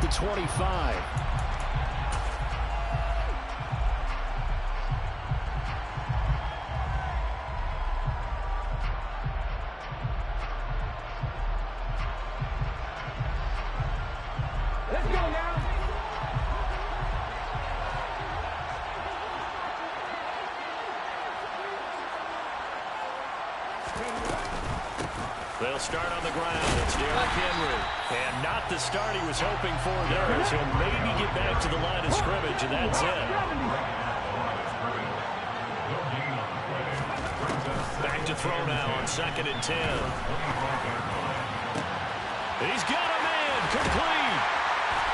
the 25. Let's go now. They'll start on the ground. It's Derrick Henry. And not the start he was hoping for there, as he'll maybe get back to the line of scrimmage, and that's it. Back to throw now on 2nd and 10. He's got a man complete.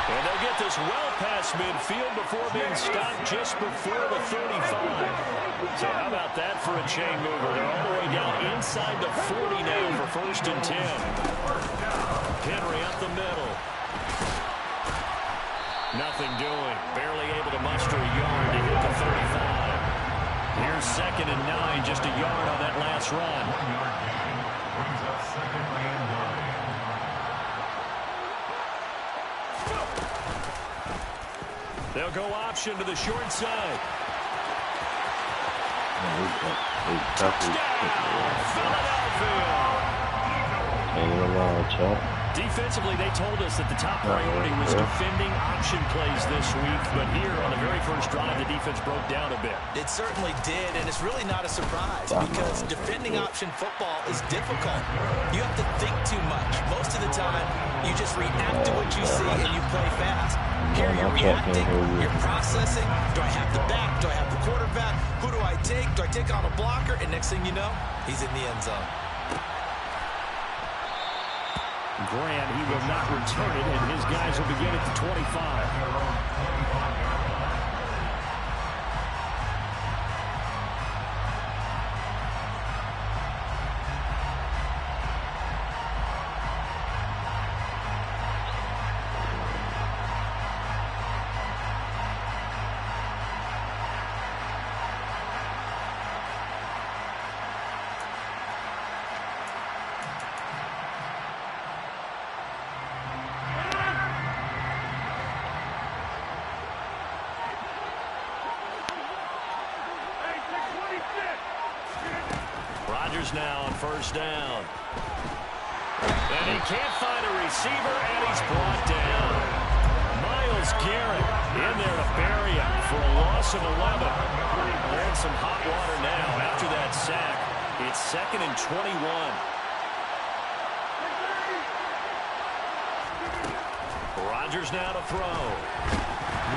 And they'll get this well past midfield before being stopped just before the 35. So how about that for a chain mover? They're all the way down inside the 40 now for 1st and 10. Henry up the middle. Nothing doing. Barely able to muster a yard to hit the 35. Here's 2nd and 9, just a yard on that last run. Brings up 2nd and 9. They'll go option to the short side. Philadelphia. Defensively, they told us that the top priority was defending option plays this week, but here on the very first drive, the defense broke down a bit. It certainly did, and it's really not a surprise because defending option football is difficult. You have to think too much. Most of the time, you just react to what you see and you play fast. Here you're reacting, you're processing. Do I have the back? Do I have the quarterback? Who do I take? Do I take on a blocker? And next thing you know, he's in the end zone. Grant, he will not return it, and his guys will begin at the 25. Rodgers now on 1st down. And he can't find a receiver, and he's brought down. Myles Garrett in there to bury him for a loss of 11. They're in some hot water now after that sack. It's 2nd and 21. Rodgers now to throw.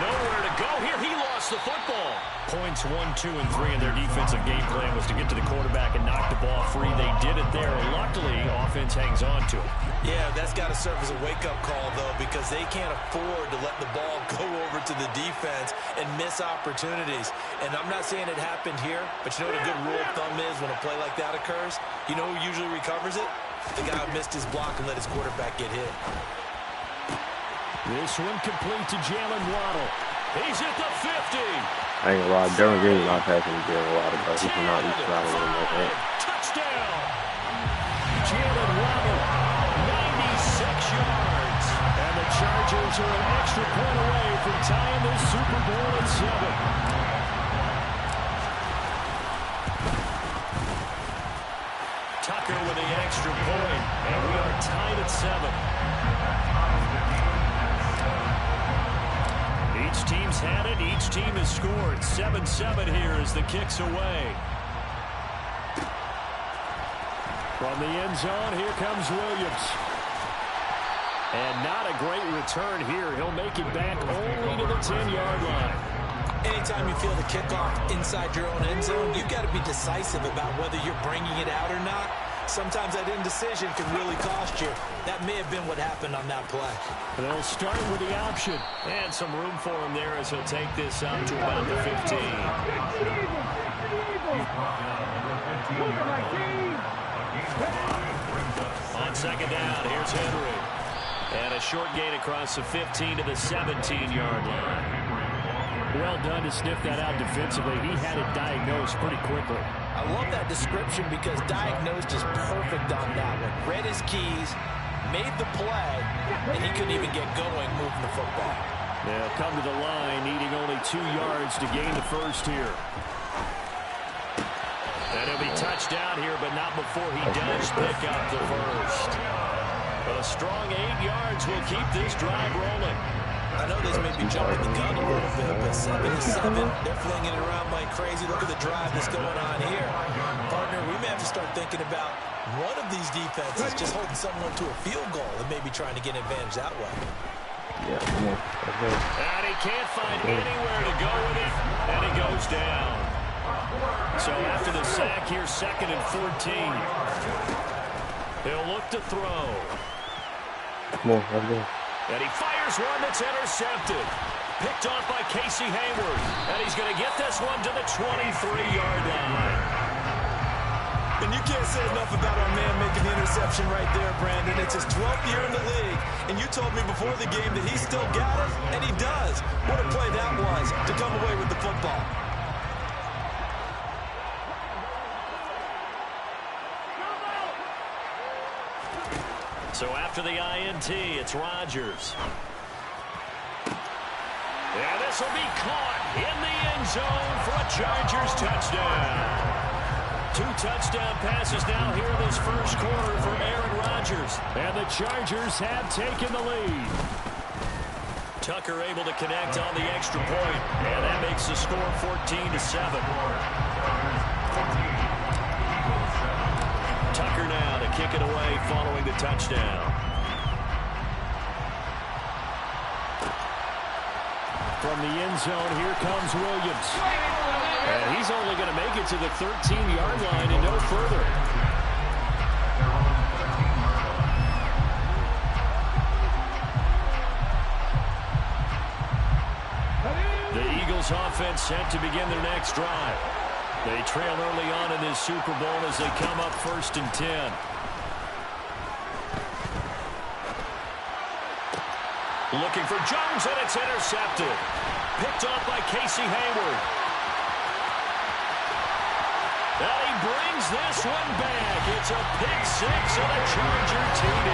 Nowhere to go here. He lost the football. Points 1, 2, and 3 in their defensive game plan was to get to the quarterback and knock the ball free. They did it there. Luckily, offense hangs on to it. Yeah, that's got to serve as a wake-up call, though, because they can't afford to let the ball go over to the defense and miss opportunities. And I'm not saying it happened here, but you know what a good rule of thumb is when a play like that occurs? You know who usually recovers it? The guy who missed his block and let his quarterback get hit. This one complete to Jalen Waddle. He's at the 50. I ain't gonna lie, Derrick Henry not passing to Jalen Waddle, but he cannot be trying to win that. Touchdown! Jalen Waddle, 96 yards. And the Chargers are an extra point away from tying this Super Bowl at 7. Tucker with the extra point, and we are tied at 7. Each team's had it. Each team has scored. 7-7 here as the kick's away. From the end zone, here comes Williams. And not a great return here. He'll make it back only to the 10-yard line. Anytime you feel the kickoff inside your own end zone, you've got to be decisive about whether you're bringing it out or not. Sometimes that indecision can really cost you. That may have been what happened on that play. They'll start with the option. And some room for him there as he'll take this out to about the 15. On 2nd down, here's Henry. And a short gain across the 15 to the 17-yard line. Well done to sniff that out defensively. He had it diagnosed pretty quickly. I love that description because diagnosed is perfect on that one. Read his keys, made the play, and he couldn't even get going moving the football. They'll come to the line, needing only 2 yards to gain the first here. And he'll be touched down here, but not before he does pick up the first. But a strong 8 yards will keep this drive rolling. I know this may be jumping the gun a little bit, but 7-7, they're flinging it around like crazy. Look at the drive that's going on here. Partner, we may have to start thinking about one of these defenses just holding someone to a field goal and maybe trying to get an advantage that way. Yeah, come on. Okay. And he can't find anywhere to go with it, and he goes down. So after the sack here, 2nd and 14. He'll look to throw. Come on, let's go. And he fires one that's intercepted. Picked off by Casey Hayward. And he's going to get this one to the 23-yard line. And you can't say enough about our man making the interception right there, Brandon. It's his 12th year in the league. And you told me before the game that he still got it, and he does. What a play that was to come away with the football. So after the INT, it's Rodgers. Yeah, this will be caught in the end zone for a Chargers touchdown. 2 touchdown passes now here in this first quarter for Aaron Rodgers. And the Chargers have taken the lead. Tucker able to connect on the extra point, and that makes the score 14-7. Tucker now to kick it away following the touchdown. From the end zone, here comes Williams. And he's only going to make it to the 13-yard line and no further. The Eagles offense set to begin their next drive. They trail early on in this Super Bowl as they come up 1st and 10. Looking for Jones, and it's intercepted. Picked off by Casey Hayward. And he brings this one back. It's a pick 6 on a Charger TD.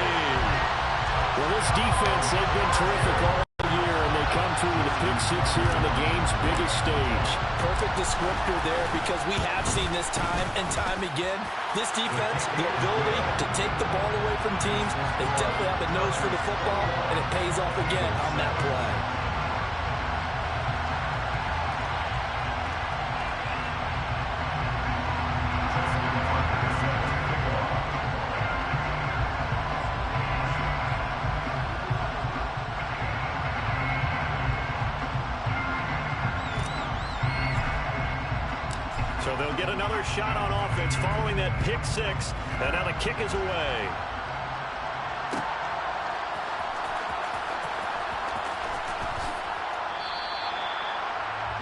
Well, this defense, they've been terrific all year, and they come through with a pick 6 here on the game's biggest stage. Perfect descriptor there, because we have seen this time and time again. This defense, the ability to take the ball away from teams, they definitely have a nose for the football, and it pays off again on that play. So they'll get another shot on offense following that pick 6, and now the kick is away.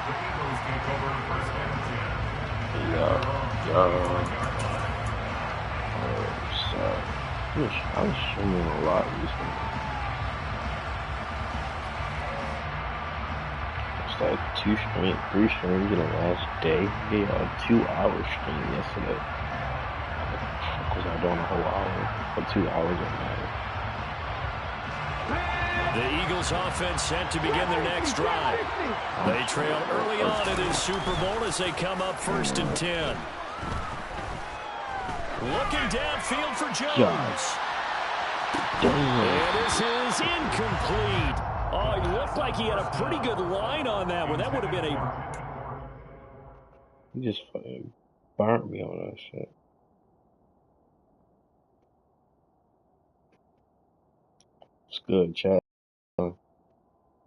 The Eagles take over 1st and 10. I was streaming a lot recently. It's like 3 streams in the last day. Yeah, 2-hour stream yesterday. Because I don't know a whole hour, but 2 hours on that. The Eagles offense set to begin their next drive. They trail early on in this Super Bowl as they come up 1st and 10. Looking downfield for Jones. And this is incomplete. Oh, it looked like he had a pretty good line on that one. That would have been a... He just fucking burnt me on that shit. It's good, chat.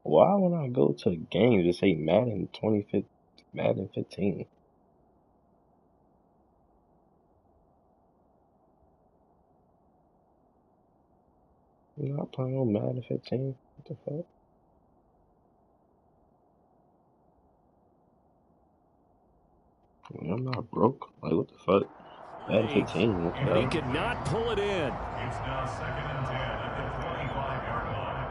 Why when I go to games it say Madden 15? You're not playing on Madden 15? What the fuck? I'm not broke. Like, what the fuck? Madden 15, what the hell? He could not pull it in. It's now 2nd and 10 at the 25-yard line.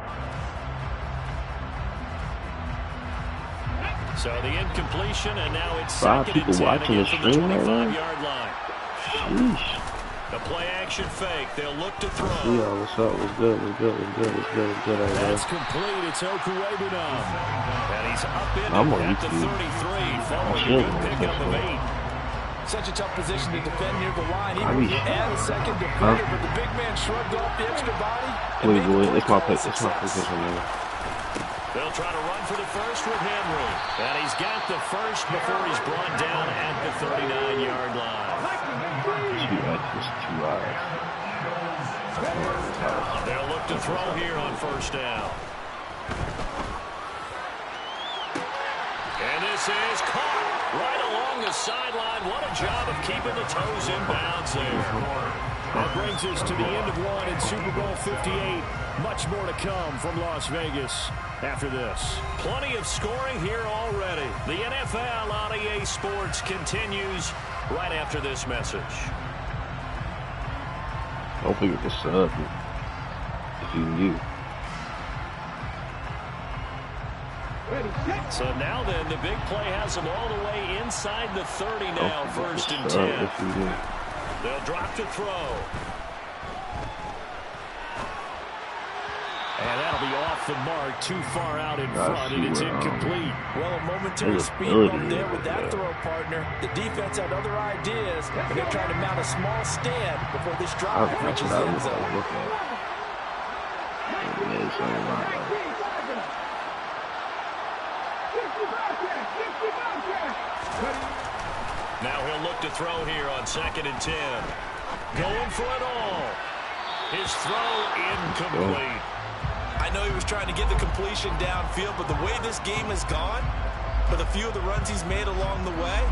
So the incompletion, and now it's 5 2nd people and 10 watching again the from the stream right now? 25-yard line. Sheesh. The play action fake. They'll look to throw. Yeah, what's up? What's good? What's good? What's good? What's good? What's good? That's complete. It's Okuwebunam. And he's up in I'm on at the YouTube. 33, following a good pickup of 8. Such a tough position to defend near the line. I Even mean, if you add a second defender, but the big man shrugged off the extra body. wait, it's my pick. It's my position, man. They'll try to run for the first with Henry. And he's got the first before he's brought down at the 39-yard line. 2 hours. They'll look to throw here on first down. And this is caught right along the sideline. What a job of keeping the toes in bounds there. That brings us to the end of one in Super Bowl 58. Much more to come from Las Vegas after this. Plenty of scoring here already. The NFL on EA Sports continues right after this message. Don't forget to sub if you new. So now then, the big play has them all the way inside the 30 now, first and 10. They'll drop to throw. And that'll be off the mark, too far out in front, and it's incomplete. Well, a momentary speed bump there with that throw, partner. The defense had other ideas, and they're trying to mount a small stand before this drive reaches the end zone. Now he'll look to throw here on 2nd and 10. Going for it all. His throw incomplete. I know he was trying to get the completion downfield, but the way this game has gone, with a few of the runs he's made along the way,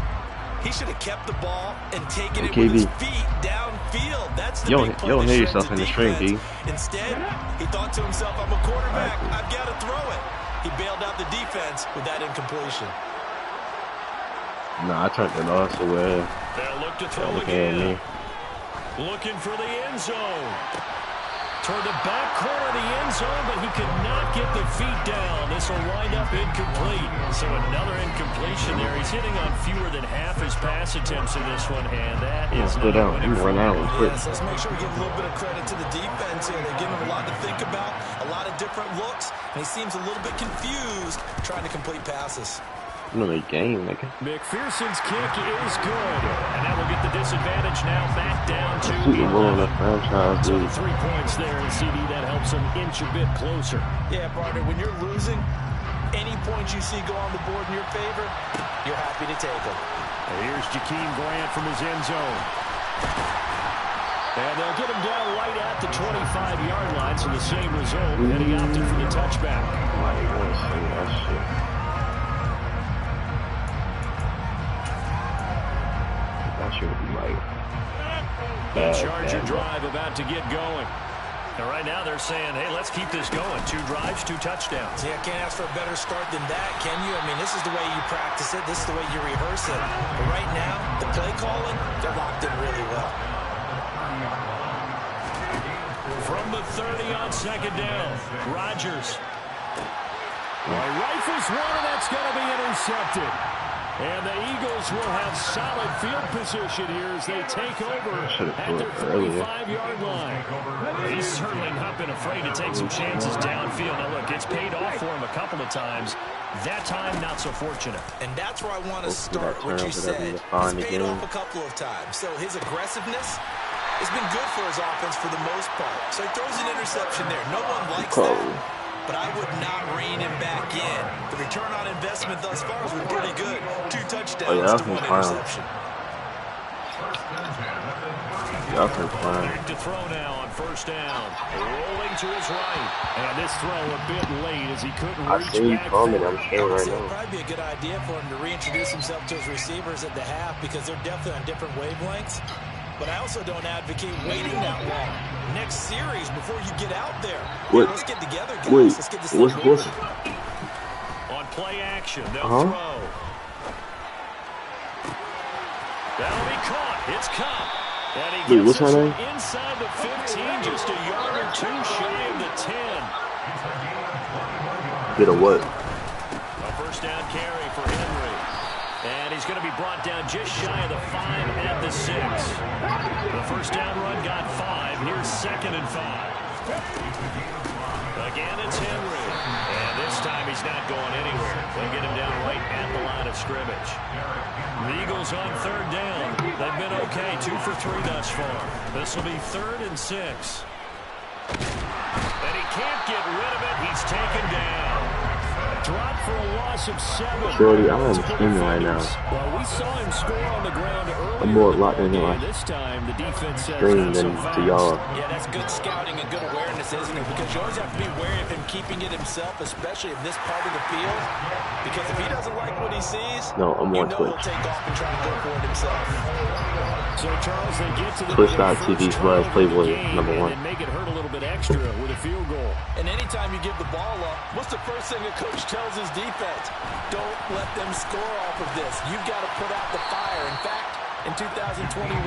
he should have kept the ball and taken it with his feet downfield. That's the big play. You don't hear yourself in the stream, D. Instead, he thought to himself, I'm a quarterback. I've got to throw it. He bailed out the defense with that incompletion. Nah, I turned it off, so they'll look to throw again. Looking for the end zone. Toward the back corner of the end zone, but he could not get the feet down. This will wind up incomplete. So another incompletion there. He's hitting on fewer than half his pass attempts in this one, and that is not down. He run out quick. Yes, let's make sure we give a little bit of credit to the defense here. They're giving him a lot to think about, a lot of different looks, and he seems a little bit confused trying to complete passes. You know the game, nigga. McPherson's kick is good. And that will get the disadvantage now back down to the franchise. So 3 points there, and CD, that helps him inch a bit closer. Yeah, partner, when you're losing, any points you see go on the board in your favor, you're happy to take them. And here's Jakeem Grant from his end zone. And they'll get him down right at the 25-yard line, so the same result, and he opted for the touchback. That shit. Should be like the Charger drive about to get going. And right now they're saying, hey, let's keep this going. 2 drives, 2 touchdowns. Yeah, can't ask for a better start than that, can you? I mean, this is the way you practice it. This is the way you rehearse it. But right now, the play calling, they're locked in really well. From the 30 on 2nd down, Rodgers. Rifles one, and that's going to be intercepted. And the Eagles will have solid field position here as they take over at their 45-yard line. He's certainly not been afraid to take some chances downfield. Now, look, it's paid off for him a couple of times. That time, not so fortunate. And that's where I want to start what you said. It's paid off a couple of times. So his aggressiveness has been good for his offense for the most part. So he throws an interception there. No one likes that. But I would not rein him back in. The return on investment thus far has been pretty good. 2 touchdowns to 1 interception. To throw now on first down. Rolling to his right. And this throw a bit late as he couldn't reach back. I'm sure right now. It would probably be a good idea for him to reintroduce himself to his receivers at the half because they're definitely on different wavelengths. But I also don't advocate waiting that long. Next series before you get out there. Wait. Let's get together, guys. Wait. Let's get this What's on play action, they'll throw. That'll be caught. It's caught. And he gets this one inside the 15, just a yard or 2 shy of the 10. Get a what? A first down carry for Henry. And he's going to be brought down just shy of the 5 at the 6. The first down run got 5. Here's 2nd and 5. Again, it's Henry. And this time he's not going anywhere. They'll get him down right at the line of scrimmage. The Eagles on 3rd down. They've been okay, 2 for 3 thus far. This will be 3rd and 6. And he can't get rid of it. He's taken down. Dropped for a loss of 7. Shorty, I'm screaming right now. Well, we saw him score on the ground earlier. I'm more locked in my this time the defense says scream than to y'all. Yeah, that's good scouting and good awareness, isn't it? Because you always have to be wary of him keeping it himself, especially in this part of the field. Because if he doesn't like what he sees, I'm on Twitch. He'll take off and try and go for it himself. So Charles, they get to the Twitch.tv/Playboy #1. And make it hurt a little bit extra with a field goal. And anytime you give the ball up, what's the first thing a coach tells his defense? Don't let them score off of this. You've got to put out the fire. In fact, in 2021,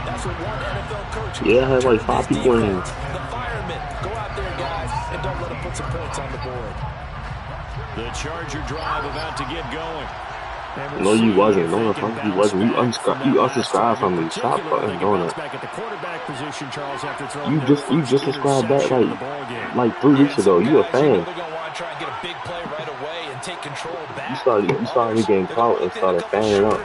that's what one NFL coach. Yeah, I had like 5 people in here. The firemen, go out there, guys, and don't let them put some points on the board. The Charger drive about to get going. No, you wasn't. No, the fuck you wasn't. You unsubscribed from me. Stop fucking doing it. You just subscribed back like 3 weeks ago. You a fan. You started getting caught and started fanning up.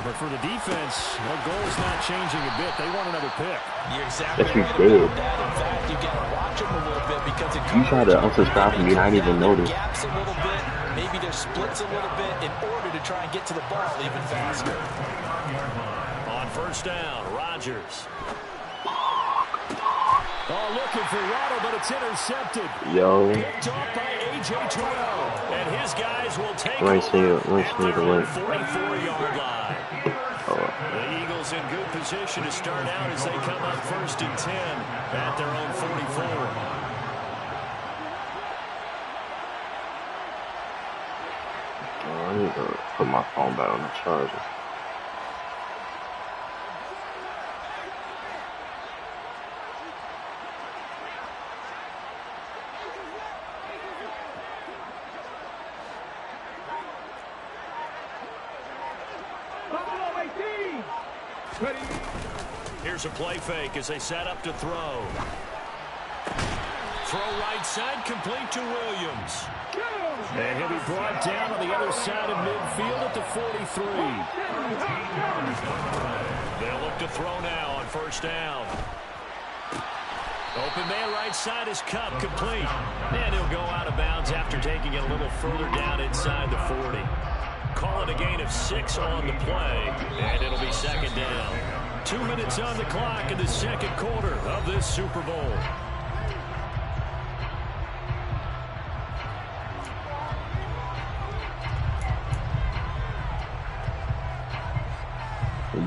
But for the defense, their goal is not changing a bit. They want another pick. You're exactly right about that. In fact, you got to watch them a little bit because you tried to unsubscribe from me and I didn't even notice. Gaps a little bit, maybe their splits a little bit in order to try and get to the ball even faster. On 1st down, Rodgers. Oh, looking for Waddle, but it's intercepted. Yo. Picked off by A.J. Terrell. And his guys will take over at their own 44-yard line. The Eagles in good position to start out as they come up 1st and 10 at their own 44. I need to put my phone back on the charger. Here's a play fake as they set up to throw. Throw right side, complete to Williams. And he'll be brought down on the other side of midfield at the 43. They'll look to throw now on 1st down. Open man right side is Cup, complete. And he'll go out of bounds after taking it a little further down inside the 40. Call it a gain of 6 on the play, and it'll be 2nd down. 2 minutes on the clock in the 2nd quarter of this Super Bowl.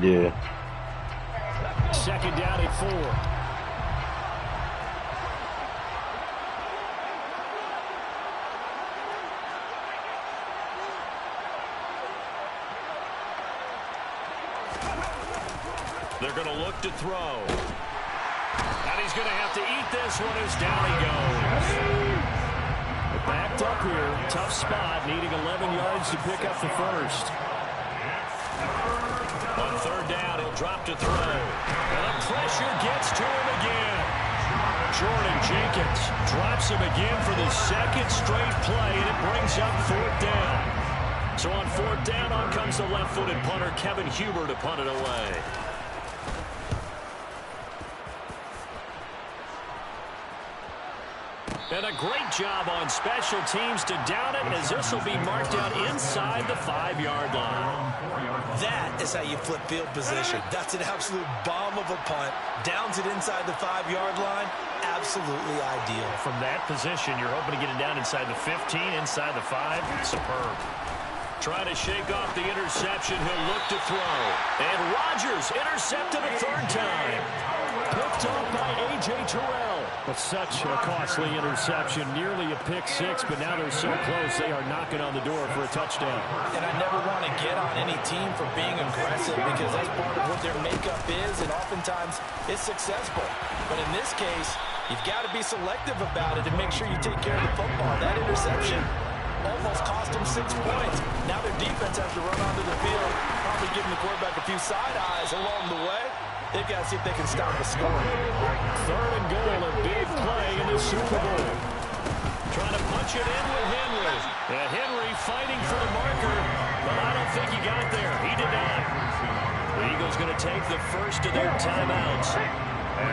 Yeah. 2nd down at 4. They're going to look to throw. And he's going to have to eat this one as down he goes. Backed up here. Tough spot. Needing 11 yards to pick up the first. On 3rd down, he'll drop to throw. And the pressure gets to him again. Jordan Jenkins drops him again for the 2nd straight play, and it brings up 4th down. So on 4th down, on comes the left-footed punter, Kevin Huber, to punt it away. And a great job on special teams to down it, as this will be marked out inside the 5-yard line. That is how you flip field position. That's an absolute bomb of a punt. Downs it inside the 5-yard line. Absolutely ideal. From that position, you're hoping to get it down inside the 15, inside the 5. Superb. Trying to shake off the interception. He'll look to throw. And Rodgers intercepted a 3rd time. Picked off by A.J. Terrell. But such a costly interception. Nearly a pick-6, but now they're so close they are knocking on the door for a touchdown. And I never want to get on any team for being aggressive because that's part of what their makeup is, and oftentimes it's successful. But in this case, you've got to be selective about it and make sure you take care of the football. That interception, almost cost them 6 points. Now their defense has to run onto the field, probably giving the quarterback a few side eyes along the way. They've got to see if they can stop the score. 3rd and goal, a big play in the Super Bowl. Trying to punch it in with Henry. And Henry fighting for the marker, but I don't think he got there. He did not. The Eagles going to take the first of their timeouts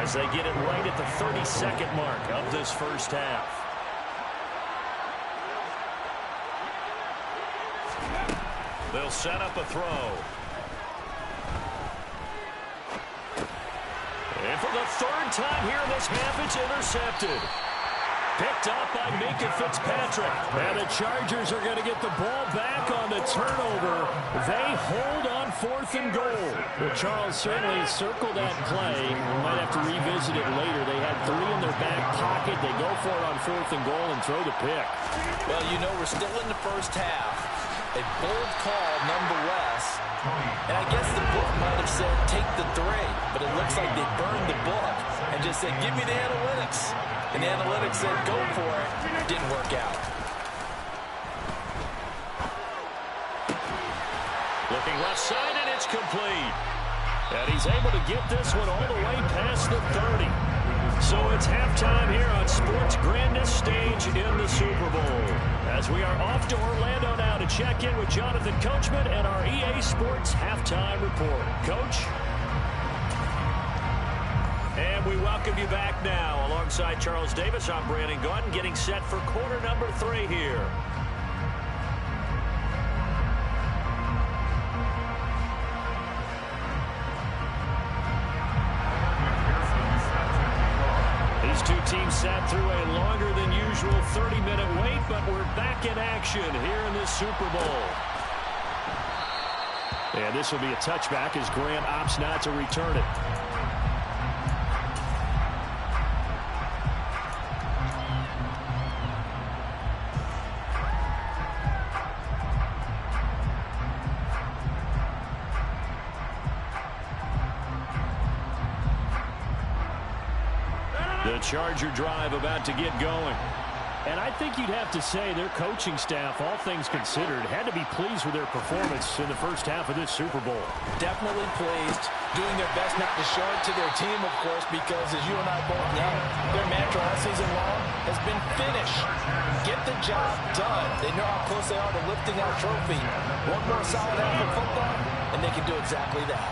as they get it right at the 32nd mark of this first half. They'll set up a throw. And for the 3rd time here in this half, it's intercepted. Picked up by Minka Fitzpatrick. And the Chargers are going to get the ball back on the turnover. They hold on 4th and goal. Well, Charles certainly circled that play. We might have to revisit it later. They had 3 in their back pocket. They go for it on 4th and goal and throw the pick. Well, you know, we're still in the first half. A bold call nonetheless. And I guess the book might have said take the 3, but it looks like they burned the book and just said give me the analytics. And the analytics said go for it. Didn't work out. Looking left side, and it's complete. And he's able to get this one all the way past the 30. So it's halftime here on sports' grandest stage in the Super Bowl. As we are off to Orlando now to check in with Jonathan Coachman and our EA Sports halftime report. Coach? And we welcome you back now. Alongside Charles Davis, I'm Brandon Gaudin, getting set for quarter number 3 here. These two teams sat through a longer than usual 30-minute wait, but we're back in action here in this Super Bowl. And this will be a touchback as Grant opts not to return it. The Charger drive about to get going. And I think you'd have to say their coaching staff, all things considered, had to be pleased with their performance in the first half of this Super Bowl. Definitely pleased. Doing their best not to show it to their team, of course, because as you and I both know, their mantra all season long has been finish. Get the job done. They know how close they are to lifting that trophy. One more solid half of football, and they can do exactly that.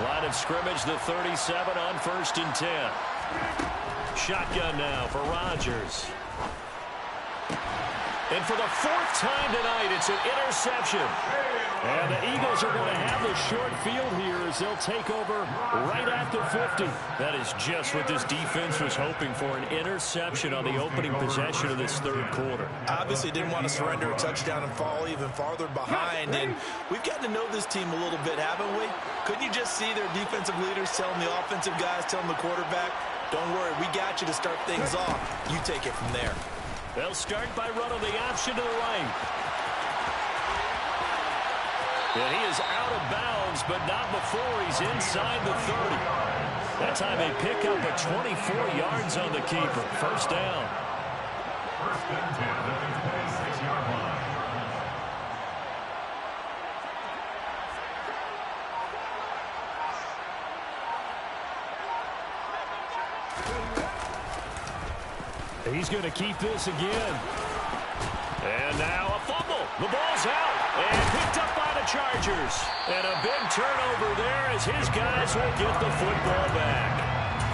Line of scrimmage, the 37 on 1st and 10. Shotgun now for Rodgers. And for the 4th time tonight, it's an interception. And the Eagles are going to have the short field here as they'll take over right at the 50. That is just what this defense was hoping for, an interception on the opening possession of this 3rd quarter. Obviously didn't want to surrender a touchdown and fall even farther behind. And we've gotten to know this team a little bit, haven't we? Couldn't you just see their defensive leaders telling the offensive guys, telling the quarterback, don't worry, we got you to start things off. You take it from there. They'll start by running the option to the right. And he is out of bounds, but not before he's inside the 30. That time they pick up a 24 yards on the keeper. First down. 1st and 10 at the 26-yard line. He's going to keep this again. And now a fumble. The ball's out. And picked up by the Chargers. And a big turnover there as his guys will get the football back.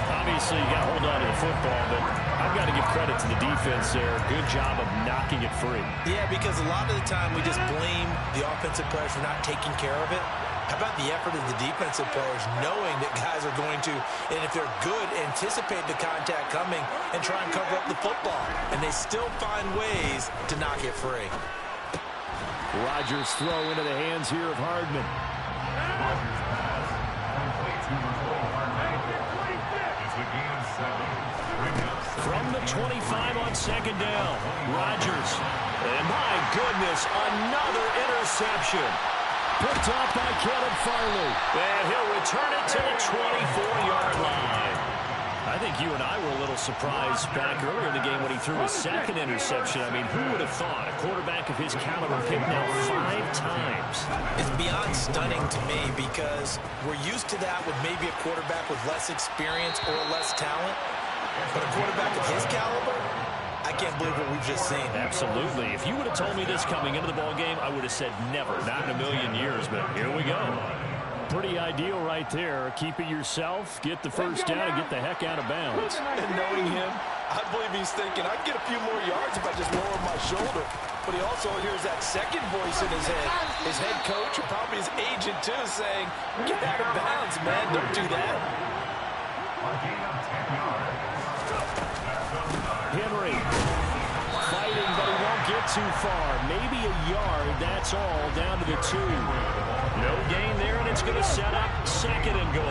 Obviously, you got to hold on to the football, but I've got to give credit to the defense there. Good job of knocking it free. Yeah, because a lot of the time we just blame the offensive players for not taking care of it. How about the effort of the defensive players knowing that guys are going to, and if they're good, anticipate the contact coming and try and cover up the football. And they still find ways to knock it free. Rodgers throw into the hands here of Hardman. From the 25 on 2nd down, Rodgers. And my goodness, another interception. Picked off by Caleb Farley. And he'll return it to the 24-yard line. I think think you and I were a little surprised back earlier in the game when he threw his second interception. I mean, who would have thought a quarterback of his caliber picked now 5 times? It's beyond stunning to me because we're used to that with maybe a quarterback with less experience or less talent. But a quarterback of his caliber, I can't believe what we've just seen. Absolutely. If you would have told me this coming into the ball game, I would have said never, not in a million years. But here we go. Pretty ideal right there. Keep it yourself, get the first down, and get the heck out of bounds. And knowing him, I believe he's thinking, I'd get a few more yards if I just lower my shoulder. But he also hears that second voice in his head. His head coach, or probably his agent too, saying, get out of bounds, man. Don't do that. Henry fighting, but he won't get too far. Maybe a yard, that's all, down to the 2. No gain there, and it's going to set up 2nd and goal.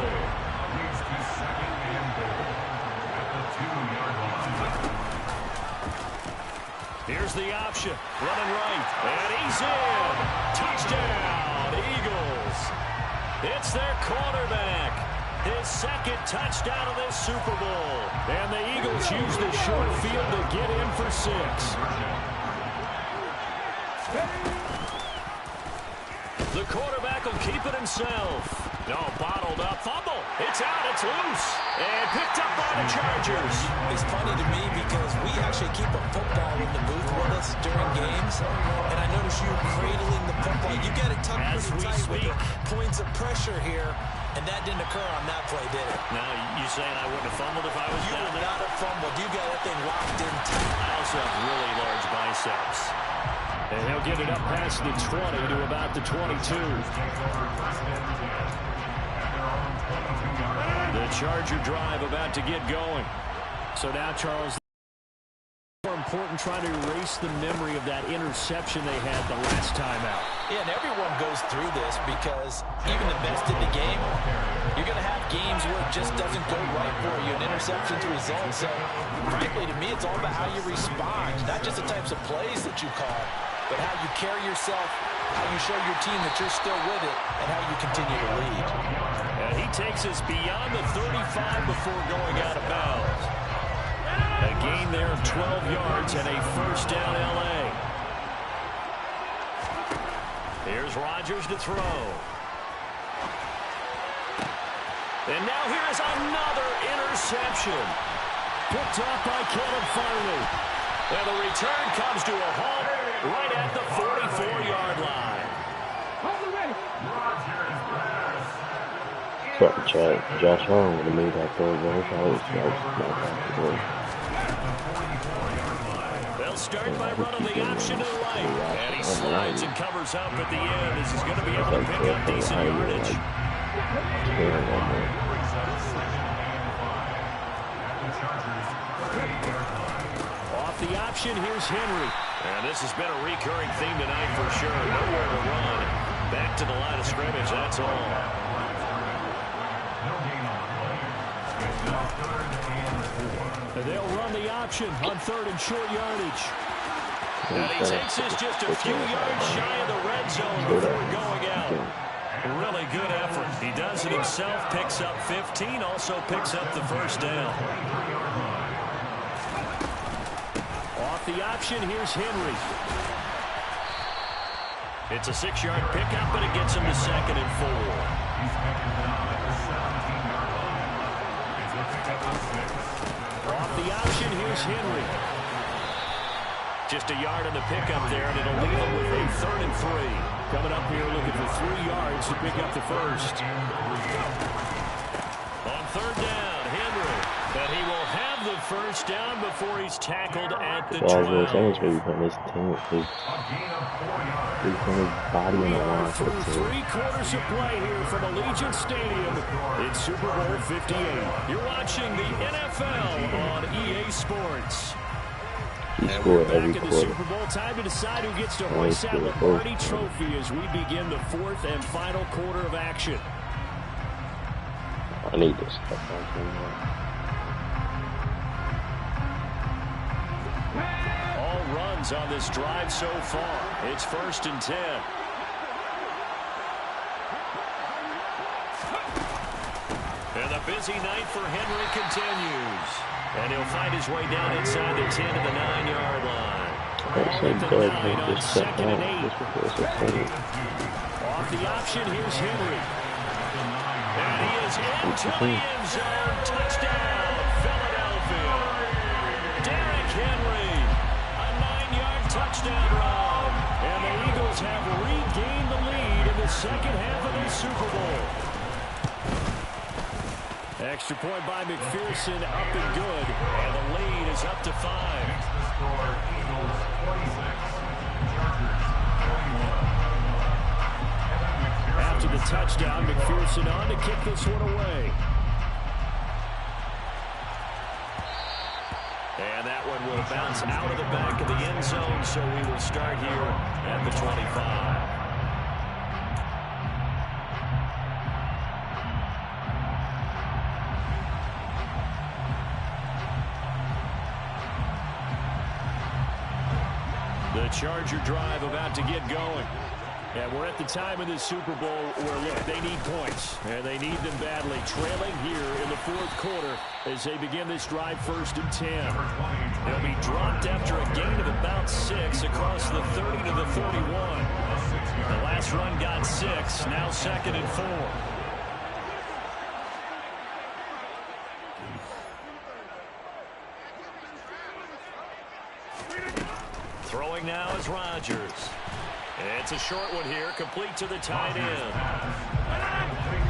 Here's the option, running right, and he's in. Touchdown, Eagles. It's their quarterback. His 2nd touchdown of this Super Bowl. And the Eagles use the short field to get in for 6. The quarterback will keep it himself. No, bottled up. Fumble. It's out. It's loose. And picked up by the Chargers. It's funny to me because we actually keep a football in the booth with us during games. And I notice you cradling the football. You got it tucked pretty tight with the points of pressure here. And that didn't occur on that play, did it? Now, you saying I wouldn't have fumbled if I was down there? You would not have fumbled. You got that thing locked in tight. I also have really large biceps. And he'll get it up past the 20 to about the 22. The Charger drive about to get going. So now, Charles, more important trying to erase the memory of that interception they had the last time out. Yeah, and everyone goes through this because even the best in the game, you're going to have games where it just doesn't go right for you. An interception's a result. So, frankly, to me, it's all about how you respond, not just the types of plays that you call, but how you carry yourself, how you show your team that you're still with it, and how you continue to lead. And he takes us beyond the 35 before going out of bounds. A gain there of 12 yards and a first down L.A. Here's Rodgers to throw. And now here's another interception. Picked up by Caleb Farley. And the return comes to a halt right at the 44-yard line. Sorry, Chad. Josh Allen would have made that throw very fast. They'll start by running the option to the right. And he slides and covers up at the end. This is going to be able to pick up decent yardage. Off the option, here's Henry. And this has been a recurring theme tonight for sure. Nowhere to run. Back to the line of scrimmage, that's all. And they'll run the option on 3rd and short yardage. And he takes this just a few yards shy of the red zone before going out. Really good effort. He does it himself, picks up 15, also picks up the first down. Off the option, here's Henry. It's a 6-yard pickup, but it gets him to 2nd and 4. Off the option, here's Henry. Just a yard on the pickup there, and it'll leave him with a 3rd and 3. Coming up here looking for 3 yards to pick up the first. On 3rd down, Henry. And he will have the first down before he's tackled at the 12. His body in the line. Through 3 quarters of play here from Allegiant Stadium. It's Super Bowl 58. You're watching the NFL on EA Sports. And we're back in the Super Bowl. Time to decide who gets to hoist that Lombardi Trophy as we begin the 4th and final quarter of action. I need this. All runs on this drive so far. It's 1st and 10. And the business busy night for Henry continues. And he'll find his way down inside the 10 to the 9-yard line. Ball at the 9 on 2nd and 8. Off the option, here's Henry. And he is into the end zone. Touchdown, Philadelphia. Derrick Henry, a 9-yard touchdown run. And the Eagles have regained the lead in the second half of this Super Bowl. Extra point by McPherson, up and good. And the lead is up to 5. After the touchdown, McPherson on to kick this one away. And that one will bounce out of the back of the end zone, so we will start here at the 25. The Charger drive about to get going. And we're at the time in this Super Bowl where, look, they need points. And they need them badly. Trailing here in the fourth quarter as they begin this drive 1st and 10. They'll be dropped after a gain of about 6 across the 30 to the 41. The last run got 6. Now 2nd and 4. Throwing now is Rodgers. It's a short one here, complete to the tight end.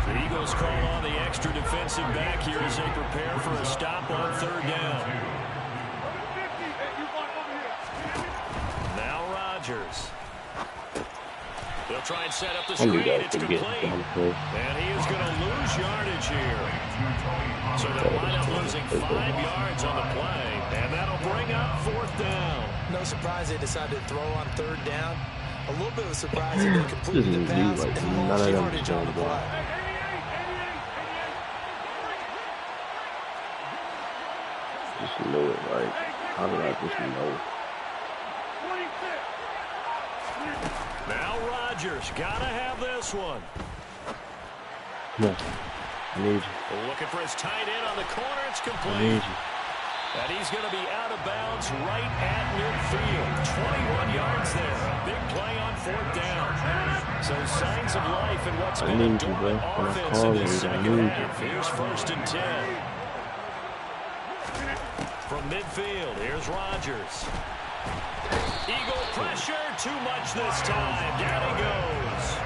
The Eagles call on the extra defensive back here as they prepare for a stop on 3rd down. Now Rodgers. They'll try and set up the screen. It's complete. And he is going to lose yardage here. So they'll wind up losing 5 yards on the play. And that'll bring up 4th down. No surprise they decided to throw on 3rd down. A little bit of a surprise that they completed the pass and lost yardage on the play. Just know it, like, how did I just know? Now Rodgers, gotta have this one. Come on, I need you. Looking for his tight end on the corner, it's I complete. need you. And he's going to be out of bounds right at midfield. 21 yards there. Big play on 4th down. So signs of life in what's been a dormant offense in this second half. Here's 1st and 10. From midfield, here's Rodgers. Eagle pressure, too much this time. Down he goes.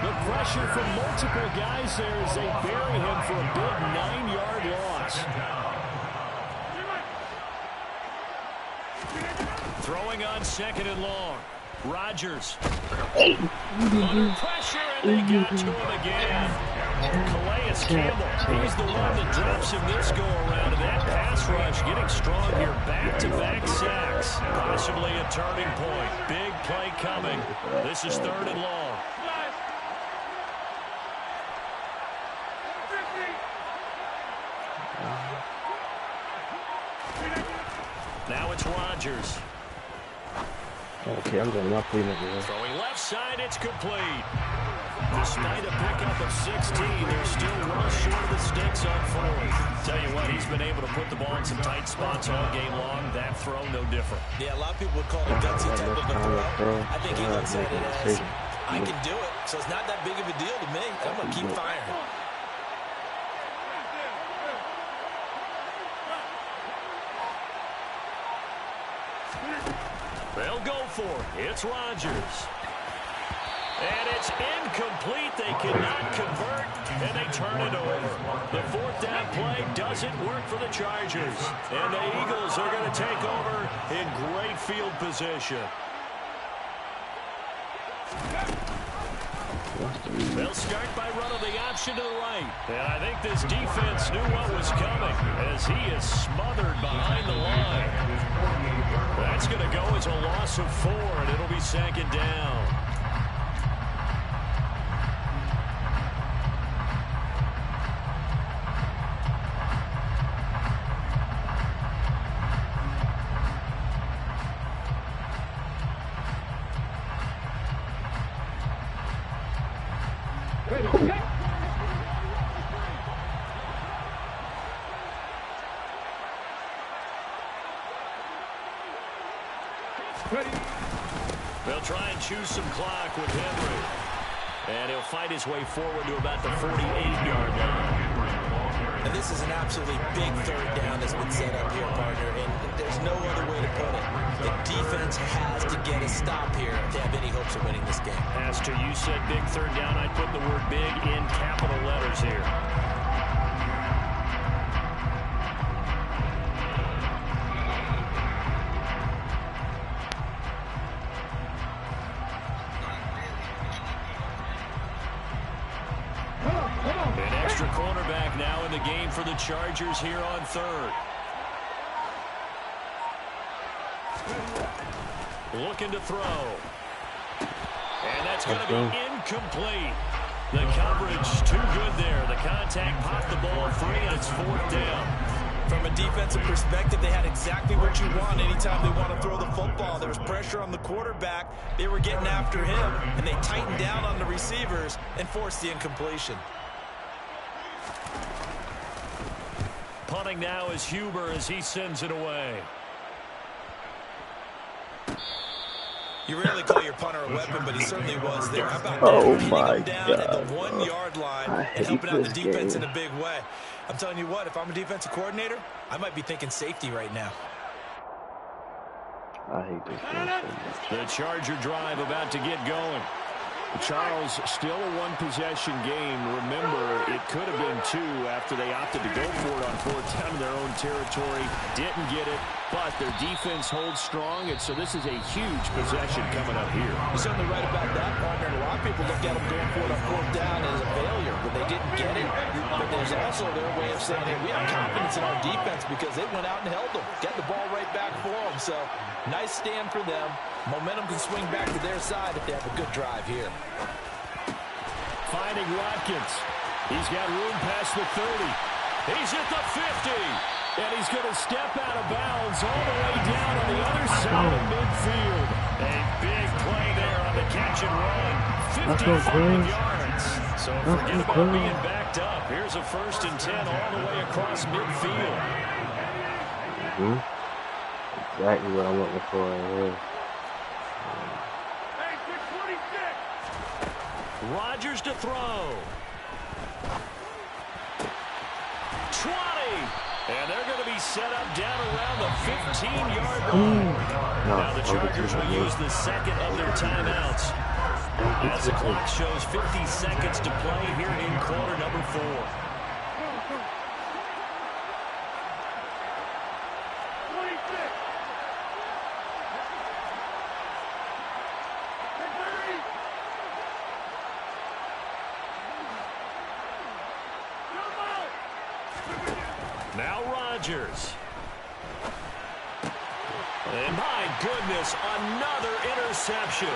The pressure from multiple guys there as they bury him for a big 9-yard loss. Throwing on 2nd and long. Rodgers. Under pressure, and they got to him again. Calais Campbell, he's the one that drops him this go-around. And that pass rush getting strong here. Back-to-back sacks. Possibly a turning point. Big play coming. This is 3rd and long. Now it's Rodgers. Okay, I'm going to not putting it there. Throwing left side, it's complete. Despite a pickup of 16, they're still well short of the sticks on 4th. Tell you what, he's been able to put the ball in some tight spots all game long. That throw, no different. Yeah, a lot of people would call it a gutsy type of a throw. I think he looks at it as, I can do it, so it's not that big of a deal to me. I'm going to keep firing. They'll go for it. It's Rodgers. And it's incomplete. They cannot convert, and they turn it over. The 4th down play doesn't work for the Chargers. And the Eagles are going to take over in great field position. They'll start by running the option to the right. And I think this defense knew what was coming as he is smothered behind the line. That's going to go as a loss of 4, and it'll be 2nd down. They'll try and choose some clock with Henry. And he'll fight his way forward to about the 48-yard line. And this is an absolutely big third down that's been set up here, partner, and there's no other way to put it. The defense has to get a stop here if they have any hopes of winning this game. Pastor, you said big third down. I'd put the word big in capital letters here. An extra cornerback now in the game for the Chargers here on third. Looking to throw. And that's going to be incomplete. The coverage too good there. The contact popped the ball free, and it's fourth down. From a defensive perspective, they had exactly what you want anytime they want to throw the football. There was pressure on the quarterback. They were getting after him, and they tightened down on the receivers and forced the incompletion. Punting now is Huber as he sends it away. You rarely call your punter a weapon, but he certainly was there. How about my pinning him down God, at the 1-yard line and helping out the defense in a big way? I'm telling you what, if I'm a defensive coordinator, I might be thinking safety right now. I hate this game so much. The Charger drive about to get going. Charles, still a one-possession game. Remember, it could have been two after they opted to go for it on fourth down in their own territory. Didn't get it, but their defense holds strong, and so this is a huge possession coming up here. You're certainly right about that, partner. A lot of people look at them going for it on fourth down as a failure when they didn't get it. But there's also their way of saying, hey, we have confidence in our defense because they went out and held them. Got the ball right back for them. So, nice stand for them. Momentum can swing back to their side if they have a good drive here. Finding Watkins. He's got room past the 30. He's at the 50. And he's going to step out of bounds all the way down on the other side of midfield. A big play there on the catch and run. 55 yards. So forget about being backed up. Here's a 1st and 10 all the way across midfield. Exactly what I'm looking for right here. Rodgers to throw. 20. And they're going to be set up down around the 15-yard line. Now the Chargers will use the second of their timeouts. As the clock shows 50 seconds to play here in quarter number 4. Now Rodgers. And my goodness, another interception.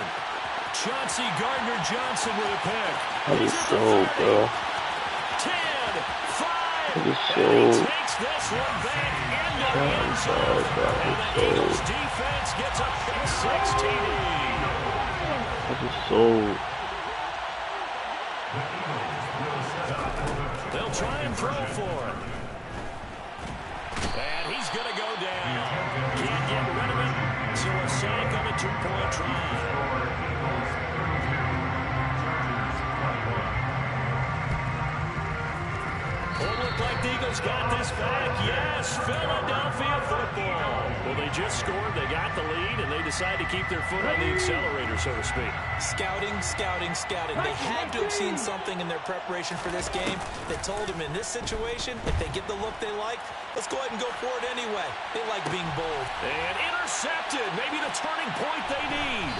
Chauncey Gardner-Johnson with a pick. That is so, bro. 10, 5, that is so. And he takes this one back into the end zone. And the Eagles defense gets a pick 6 TD. That is so. They'll try and throw for it. And he's going to go down. Can't get rid of it. So a sack on a 2-point try. Well, it looked like the Eagles got this back. Yes, Philadelphia football. Well, they just scored. They got the lead, and they decided to keep their foot on the accelerator, so to speak. Scouting, scouting, scouting. They had to have seen something in their preparation for this game that told them in this situation, if they get the look they like, let's go ahead and go for it anyway. They like being bold. And intercepted. Maybe the turning point they need.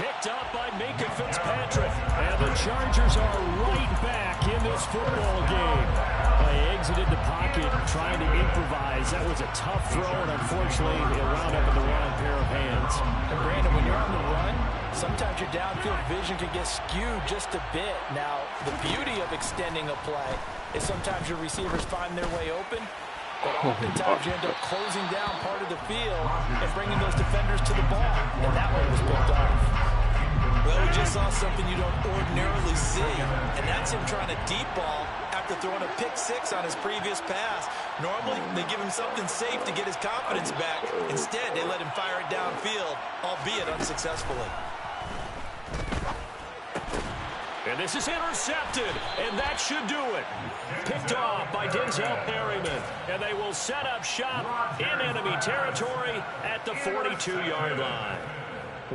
Picked up by Minka Fitzpatrick. And the Chargers are right back in this football game. They exited the pocket trying to improvise. That was a tough throw, and unfortunately, it wound up in the wrong pair of hands. And Brandon, when you're on the run, sometimes your downfield vision can get skewed just a bit. Now, the beauty of extending a play is sometimes your receivers find their way open, but oftentimes you end up closing down part of the field and bringing those defenders to the ball. And that one was picked off. Well, we just saw something you don't ordinarily see, and that's him trying to deep ball after throwing a pick 6 on his previous pass. Normally, they give him something safe to get his confidence back. Instead, they let him fire it downfield, albeit unsuccessfully. And this is intercepted, and that should do it. Picked off by Denzel Perryman, and they will set up shop in enemy territory at the 42-yard line.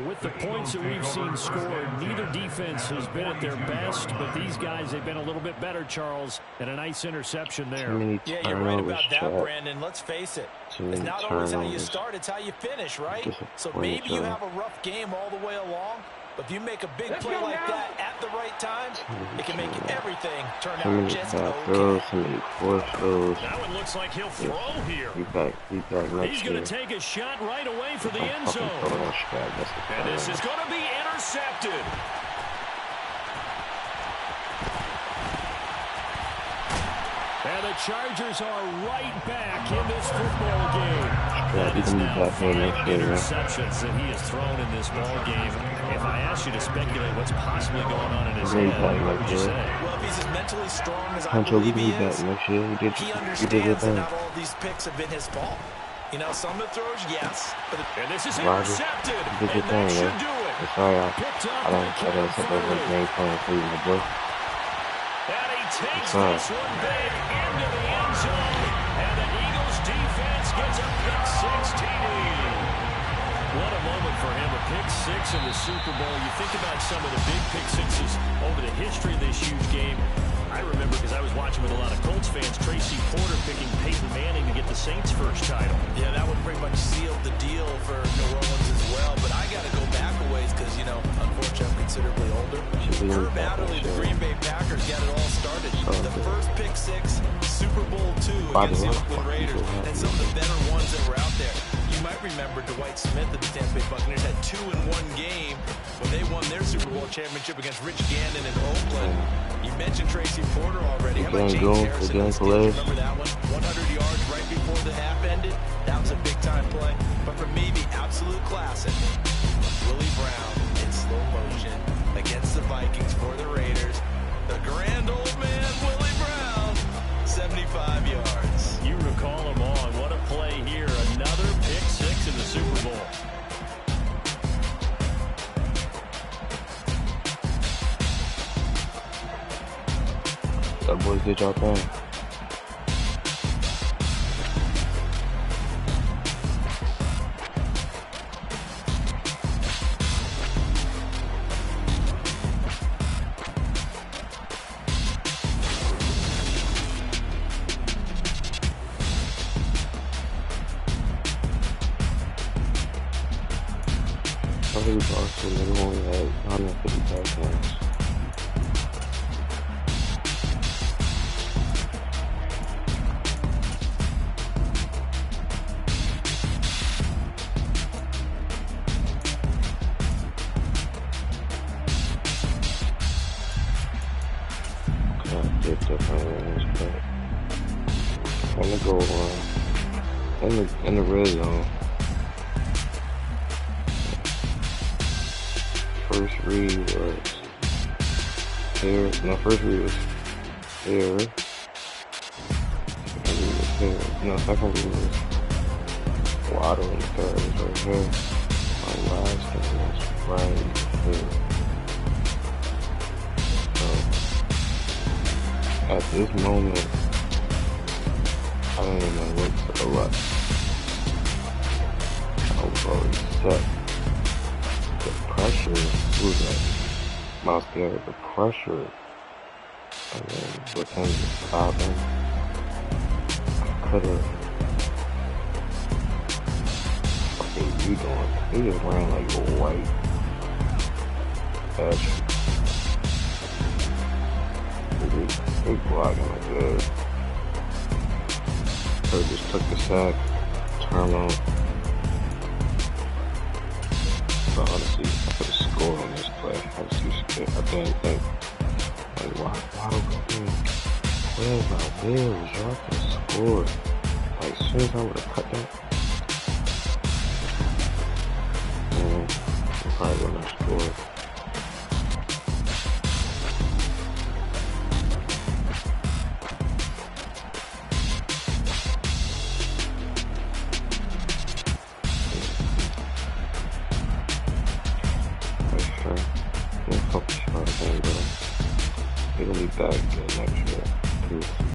With the points that we've seen scored, neither defense has been at their best, but these guys, they've been a little bit better, Charles, and a nice interception there. Yeah, you're right about that, Brandon. Let's face it. It's not always how you start, it's how you finish, right? So maybe you have a rough game all the way along, but if you make a big play like that at the right time, it can make everything turn out just okay. That one looks like he'll throw here. He's going to take a shot right away for the end zone. And this is going to be intercepted. And the Chargers are right back in this football game. That is now 5 interceptions that he has thrown in this ball game. If I asked you to speculate what's possibly going on in his head, what would you say? Well, if he's as mentally strong as I believe he is, he understands that not all of these picks have been his fault. You know, some of the throws, yes. But and this is intercepted, and that should do it. Picked up by Calvin. And he takes this one big into the end zone, and the Eagles defense gets a pick six TD. What a moment for him, a pick six in the Super Bowl. You think about some of the big pick sixes over the history of this huge game. I remember, because I was watching with a lot of Colts fans, Tracy Porter picking Peyton Manning to get the Saints' first title. Yeah, that one pretty much sealed the deal for New Orleans as well. But I got to go back a ways because, you know, unfortunately, I'm considerably older. Herb Adderley, the Green Bay Packers, got it all started. The first pick six, Super Bowl II against the Oakland Raiders, and some of the better ones that were out there. You might remember Dwight Smith of the Tampa Bay Buccaneers had 2 in one game when they won their Super Bowl championship against Rich Gannon in Oakland. You mentioned Tracy Porter already. How about James Harrison? Remember that one? 100 yards right before the half ended. That was a big-time play. But for me, the absolute classic, Willie Brown in slow motion against the Vikings for the Raiders. The grand old man, Willie Brown, 75 yards. You recall them all. What a play here. Another pick six in the Super Bowl. That boys did y'all thing. I think we lost to another one. We had 150 points. I'm gonna go in the red zone. First read was here. No, first read was here. Second read was here. No, second read was Waddle, and third was right here. My last thing was right here. So at this moment, I don't even know what to the left. I was already set. The pressure, who's that? Miles Garrett, the pressure, and then with him just stopping, I could've, what are you doing? He just ran like a white edge. He blocking like good. So just took the sack, turn on. But honestly, I could have scored on this play. I was too scared. I didn't think. Like, why don't go in? Where's my bills? Y'all could have scored. Like, as soon as I would have cut that, man, I probably wouldn't have scored. that again next year.